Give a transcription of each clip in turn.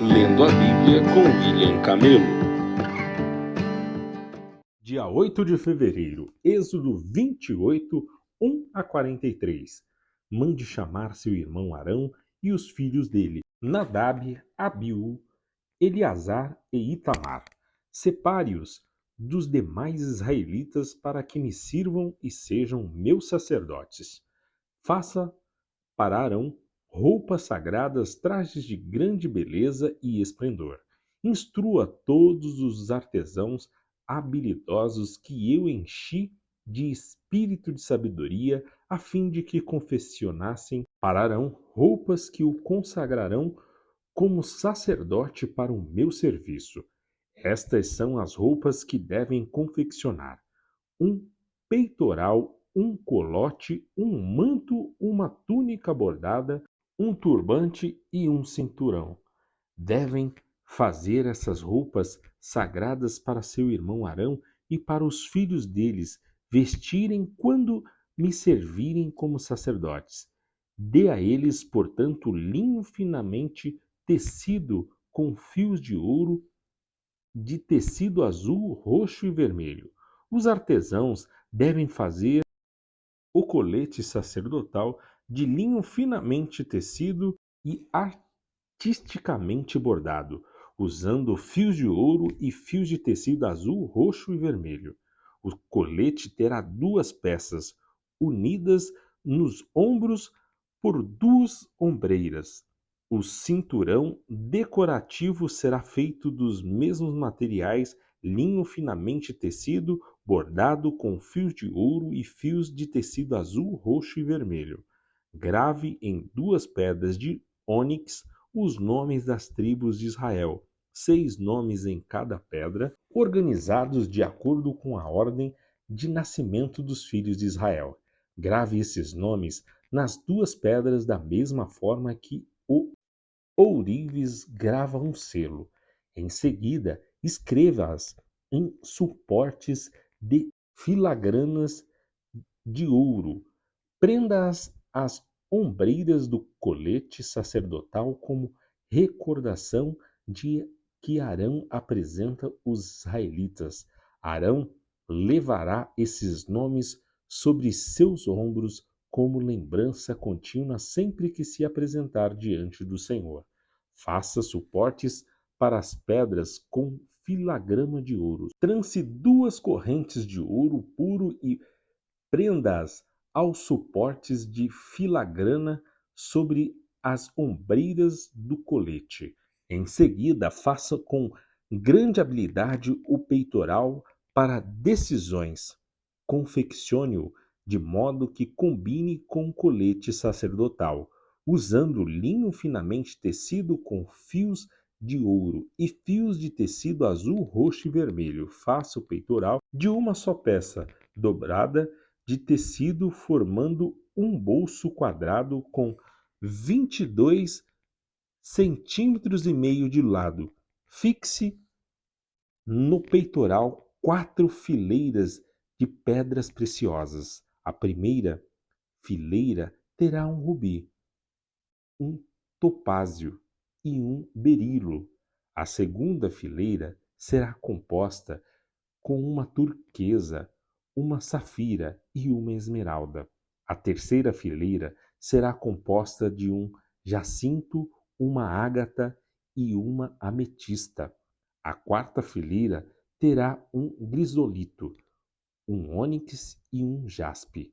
Lendo a Bíblia com William Camelo. Dia 8 de fevereiro, Êxodo 28, 1 a 43. Mande chamar seu irmão Arão e os filhos dele, Nadab, Abiú, Eleazar e Itamar. Separe-os dos demais israelitas para que me sirvam e sejam meus sacerdotes. Faça para Arão roupas sagradas, trajes de grande beleza e esplendor. Instrua todos os artesãos habilidosos que eu enchi de espírito de sabedoria, a fim de que confeccionassem para Arão roupas que o consagrarão como sacerdote para o meu serviço. Estas são as roupas que devem confeccionar: um peitoral, um colote, um manto, uma túnica bordada, um turbante e um cinturão. Devem fazer essas roupas sagradas para seu irmão Arão e para os filhos deles vestirem quando me servirem como sacerdotes. Dê a eles, portanto, linho finamente tecido com fios de ouro, de tecido azul, roxo e vermelho. Os artesãos devem fazer o colete sacerdotal de linho finamente tecido e artisticamente bordado, usando fios de ouro e fios de tecido azul, roxo e vermelho. O colete terá 2 peças, unidas nos ombros por 2 ombreiras. O cinturão decorativo será feito dos mesmos materiais, linho finamente tecido, bordado com fios de ouro e fios de tecido azul, roxo e vermelho. Grave em 2 pedras de ônix os nomes das tribos de Israel, 6 nomes em cada pedra, organizados de acordo com a ordem de nascimento dos filhos de Israel. Grave esses nomes nas 2 pedras da mesma forma que o ourives grava um selo. Em seguida, escreva-as em suportes de filagranas de ouro. Prenda-as às ombreiras do colete sacerdotal como recordação de que Arão apresenta os israelitas. Arão levará esses nomes sobre seus ombros como lembrança contínua sempre que se apresentar diante do Senhor. Faça suportes para as pedras com filagrama de ouro. Trance 2 correntes de ouro puro e prenda-as aos suportes de filagrana sobre as ombreiras do colete. Em seguida, faça com grande habilidade o peitoral para decisões. Confeccione-o de modo que combine com o colete sacerdotal, usando linho finamente tecido com fios de ouro e fios de tecido azul, roxo e vermelho. Faça o peitoral de uma só peça, dobrada, de tecido, formando um bolso quadrado com 22 centímetros e meio de lado. Fixe no peitoral 4 fileiras de pedras preciosas. A primeira fileira terá um rubi, um topázio e um berilo. A segunda fileira será composta com uma turquesa, uma safira e uma esmeralda. A terceira fileira será composta de um jacinto, uma ágata e uma ametista. A quarta fileira terá um grisolito, um ônix e um jaspe.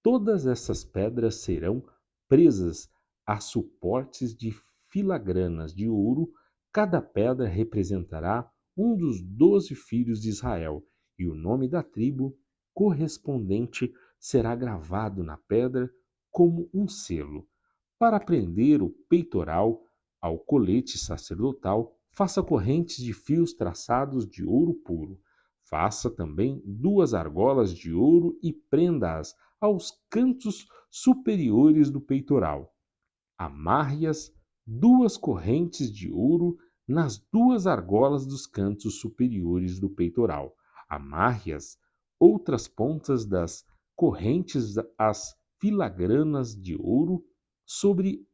Todas essas pedras serão presas a suportes de filagranas de ouro. Cada pedra representará um dos 12 filhos de Israel, e o nome da tribo correspondente será gravado na pedra como um selo. Para prender o peitoral ao colete sacerdotal, faça correntes de fios traçados de ouro puro. Faça também 2 argolas de ouro e prenda-as aos cantos superiores do peitoral. Amarre-as 2 correntes de ouro nas 2 argolas dos cantos superiores do peitoral. Amarre as outras pontas das correntes às filagranas de ouro sobre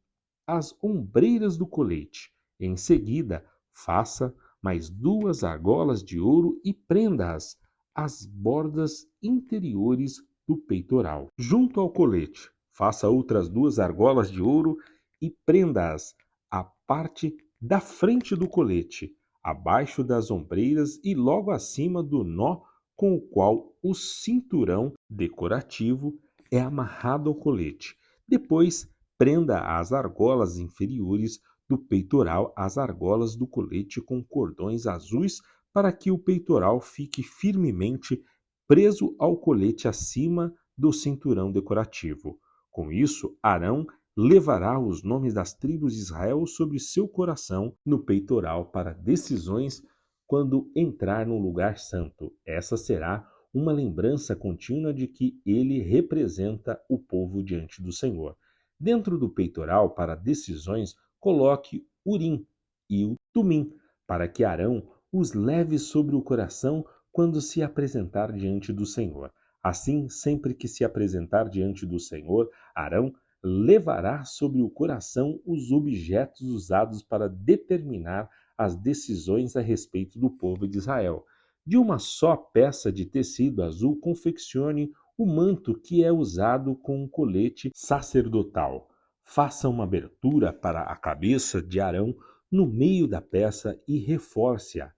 as ombreiras do colete. Em seguida, faça mais 2 argolas de ouro e prenda-as às bordas interiores do peitoral. Junto ao colete, faça outras 2 argolas de ouro e prenda-as à parte da frente do colete, abaixo das ombreiras e logo acima do nó com o qual o cinturão decorativo é amarrado ao colete. Depois, prenda as argolas inferiores do peitoral às argolas do colete com cordões azuis para que o peitoral fique firmemente preso ao colete acima do cinturão decorativo. Com isso, Arão levará os nomes das tribos de Israel sobre seu coração no peitoral para decisões quando entrar no lugar santo. Essa será uma lembrança contínua de que ele representa o povo diante do Senhor. Dentro do peitoral, para decisões, coloque Urim e o Tumim, para que Arão os leve sobre o coração quando se apresentar diante do Senhor. Assim, sempre que se apresentar diante do Senhor, Arão levará sobre o coração os objetos usados para determinar as decisões a respeito do povo de Israel. De uma só peça de tecido azul, confeccione o manto que é usado com o colete sacerdotal. Faça uma abertura para a cabeça de Arão no meio da peça e reforce-a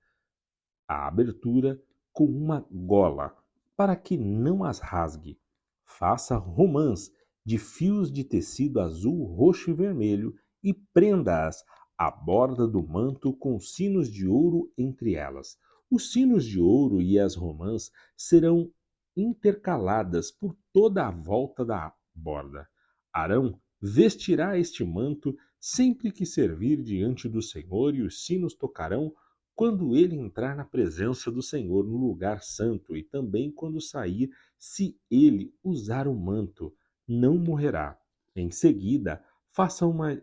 abertura com uma gola, para que não as rasgue. Faça romãs de fios de tecido azul, roxo e vermelho e prenda-as à borda do manto com sinos de ouro entre elas. Os sinos de ouro e as romãs serão intercaladas por toda a volta da borda. Arão vestirá este manto sempre que servir diante do Senhor, e os sinos tocarão quando ele entrar na presença do Senhor no lugar santo, e também quando sair, se ele usar o manto, não morrerá. Em seguida, faça uma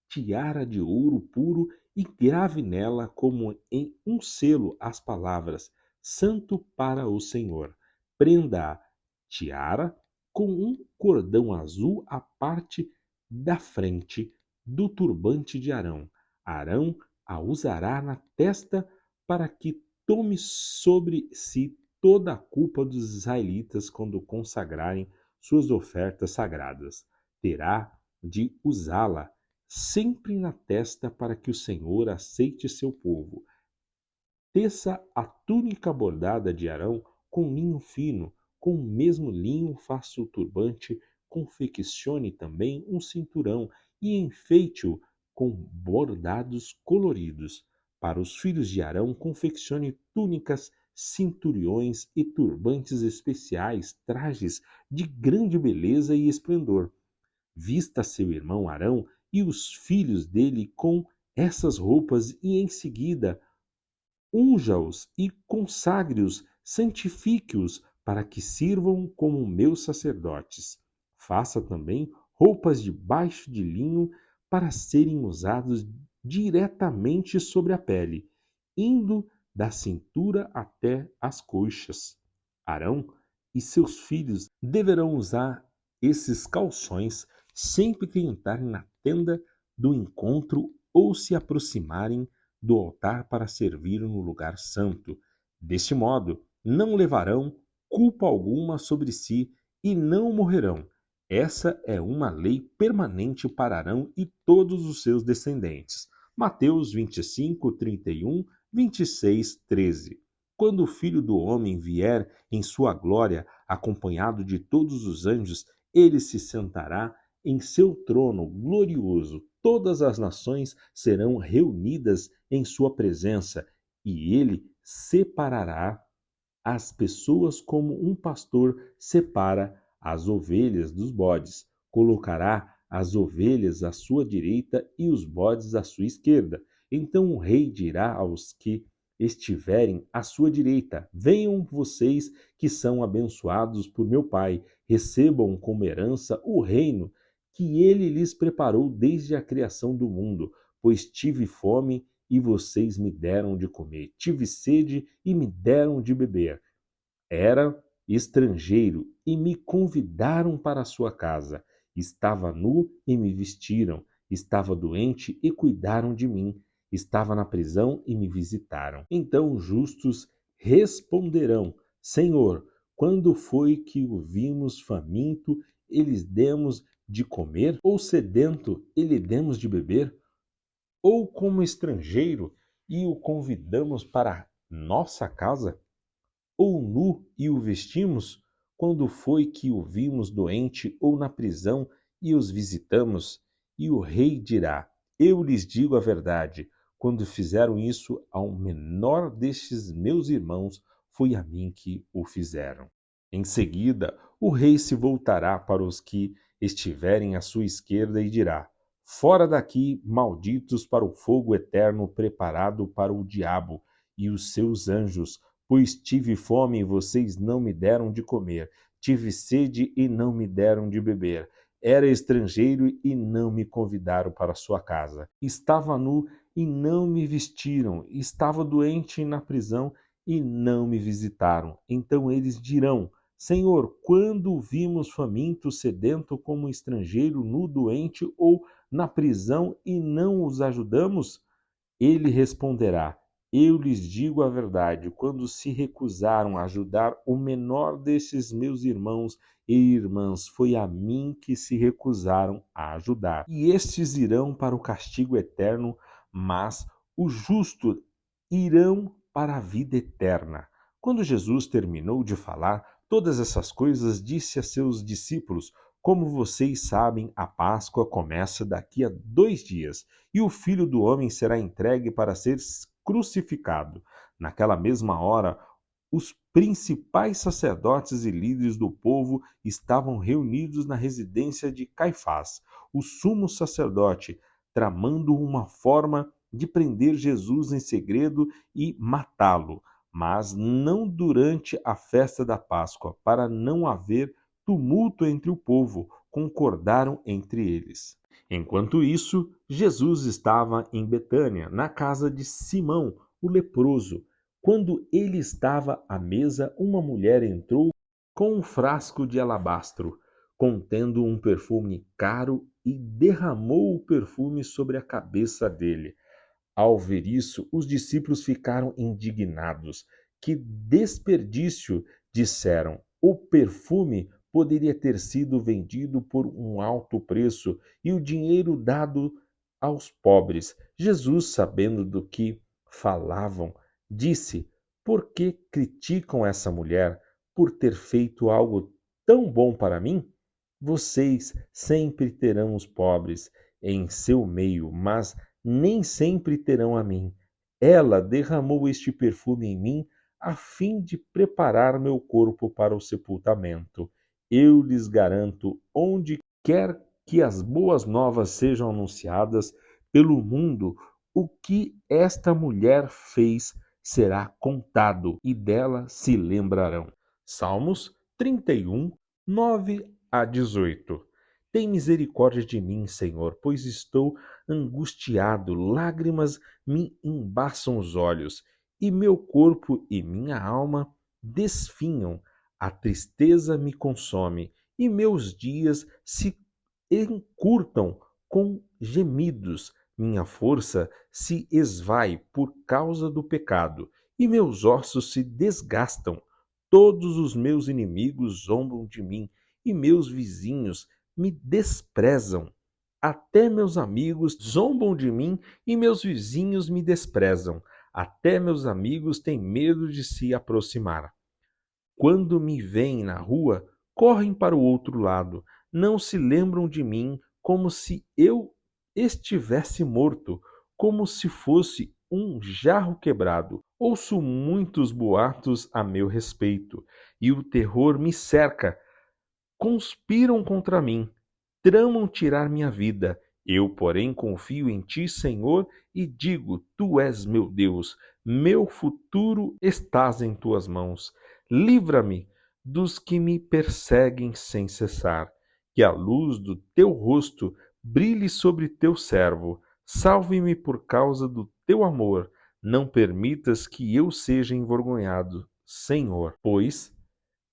tiara de ouro puro e grave nela como em um selo as palavras Santo para o Senhor. Prenda a tiara com um cordão azul à parte da frente do turbante de Arão. Arão a usará na testa para que tome sobre si toda a culpa dos israelitas quando consagrarem suas ofertas sagradas. Terá de usá-la sempre na testa para que o Senhor aceite seu povo. Teça a túnica bordada de Arão com linho fino, com o mesmo linho faça o turbante, confeccione também um cinturão e enfeite-o com bordados coloridos. Para os filhos de Arão, confeccione túnicas, cinturões e turbantes especiais, trajes de grande beleza e esplendor. Vista seu irmão Arão e os filhos dele com essas roupas e em seguida unja-os e consagre-os, santifique-os para que sirvam como meus sacerdotes. Faça também roupas de baixo de linho para serem usados diretamente sobre a pele, indo da cintura até as coxas. Arão e seus filhos deverão usar esses calções sempre que entrarem na tenda do encontro ou se aproximarem do altar para servir no lugar santo. Deste modo, não levarão culpa alguma sobre si e não morrerão. Essa é uma lei permanente para Arão e todos os seus descendentes. Mateus 25, 31, 26, 13. Quando o Filho do Homem vier em sua glória, acompanhado de todos os anjos, ele se sentará em seu trono glorioso. Todas as nações serão reunidas em sua presença, e ele separará as pessoas como um pastor separa as ovelhas dos bodes. Colocará as ovelhas à sua direita e os bodes à sua esquerda. Então o rei dirá aos que estiverem à sua direita: venham vocês que são abençoados por meu Pai, recebam como herança o reino que ele lhes preparou desde a criação do mundo, pois tive fome e vocês me deram de comer, tive sede e me deram de beber. Era estrangeiro e me convidaram para a sua casa, estava nu e me vestiram, Estava doente e cuidaram de mim. Estava na prisão e me visitaram. Então os justos responderão: Senhor, quando foi que o vimos faminto e lhes demos de comer? Ou sedento e lhe demos de beber? Ou como estrangeiro e o convidamos para nossa casa? Ou nu e o vestimos? Quando foi que o vimos doente ou na prisão e os visitamos? E o rei dirá: Eu lhes digo a verdade, quando fizeram isso ao menor destes meus irmãos, foi a mim que o fizeram. Em seguida, o rei se voltará para os que estiverem à sua esquerda e dirá: Fora daqui, malditos, para o fogo eterno preparado para o diabo e os seus anjos. Pois tive fome e vocês não me deram de comer, tive sede e não me deram de beber, era estrangeiro e não me convidaram para sua casa, estava nu e não me vestiram, estava doente na prisão e não me visitaram. Então eles dirão: Senhor, quando o vimos faminto, sedento, como estrangeiro, nu, doente ou na prisão e não os ajudamos? Ele responderá: Eu lhes digo a verdade, quando se recusaram a ajudar o menor desses meus irmãos e irmãs, foi a mim que se recusaram a ajudar. E estes irão para o castigo eterno, mas os justos irão para a vida eterna. Quando Jesus terminou de falar todas essas coisas, disse a seus discípulos: Como vocês sabem, a Páscoa começa daqui a 2 dias e o Filho do Homem será entregue para ser crucificado. Naquela mesma hora, os principais sacerdotes e líderes do povo estavam reunidos na residência de Caifás, o sumo sacerdote, tramando uma forma de prender Jesus em segredo e matá-lo, mas não durante a festa da Páscoa, para não haver tumulto entre o povo, concordaram entre eles. Enquanto isso, Jesus estava em Betânia, na casa de Simão, o leproso. Quando ele estava à mesa, uma mulher entrou com um frasco de alabastro, contendo um perfume caro, e derramou o perfume sobre a cabeça dele. Ao ver isso, os discípulos ficaram indignados. Que desperdício! Disseram. O perfume poderia ter sido vendido por um alto preço e o dinheiro dado aos pobres. Jesus, sabendo do que falavam, disse: Por que criticam essa mulher por ter feito algo tão bom para mim? Vocês sempre terão os pobres em seu meio, mas nem sempre terão a mim. Ela derramou este perfume em mim a fim de preparar meu corpo para o sepultamento. Eu lhes garanto, onde quer que as boas novas sejam anunciadas pelo mundo, o que esta mulher fez será contado e dela se lembrarão. Salmos 31, 9 a 18. Tem misericórdia de mim, Senhor, pois estou angustiado, lágrimas me embaçam os olhos, e meu corpo e minha alma desfinham. A tristeza me consome, e meus dias se encurtam com gemidos. Minha força se esvai por causa do pecado, e meus ossos se desgastam. Todos os meus inimigos zombam de mim, e meus vizinhos me desprezam. Até meus amigos zombam de mim e meus vizinhos me desprezam. Até meus amigos têm medo de se aproximar. Quando me veem na rua, correm para o outro lado. Não se lembram de mim, como se eu estivesse morto, como se fosse um jarro quebrado. Ouço muitos boatos a meu respeito, e o terror me cerca. Conspiram contra mim, tramam tirar minha vida. Eu, porém, confio em ti, Senhor, e digo: Tu és meu Deus, meu futuro estás em tuas mãos. Livra-me dos que me perseguem sem cessar. Que a luz do teu rosto brilhe sobre teu servo. Salve-me por causa do teu amor. Não permitas que eu seja envergonhado, Senhor, pois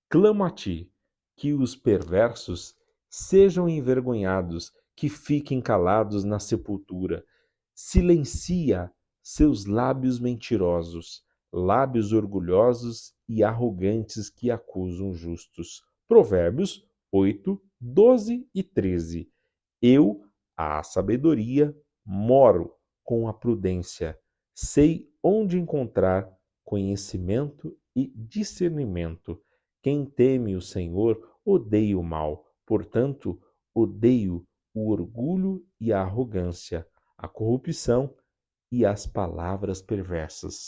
clamo a ti, que os perversos sejam envergonhados, que fiquem calados na sepultura. Silencia seus lábios mentirosos, lábios orgulhosos e arrogantes que acusam justos. Provérbios 8, 12 e 13. Eu, a sabedoria, moro com a prudência. Sei onde encontrar conhecimento e discernimento. Quem teme o Senhor odeia o mal. Portanto, odeio o orgulho e a arrogância, a corrupção e as palavras perversas.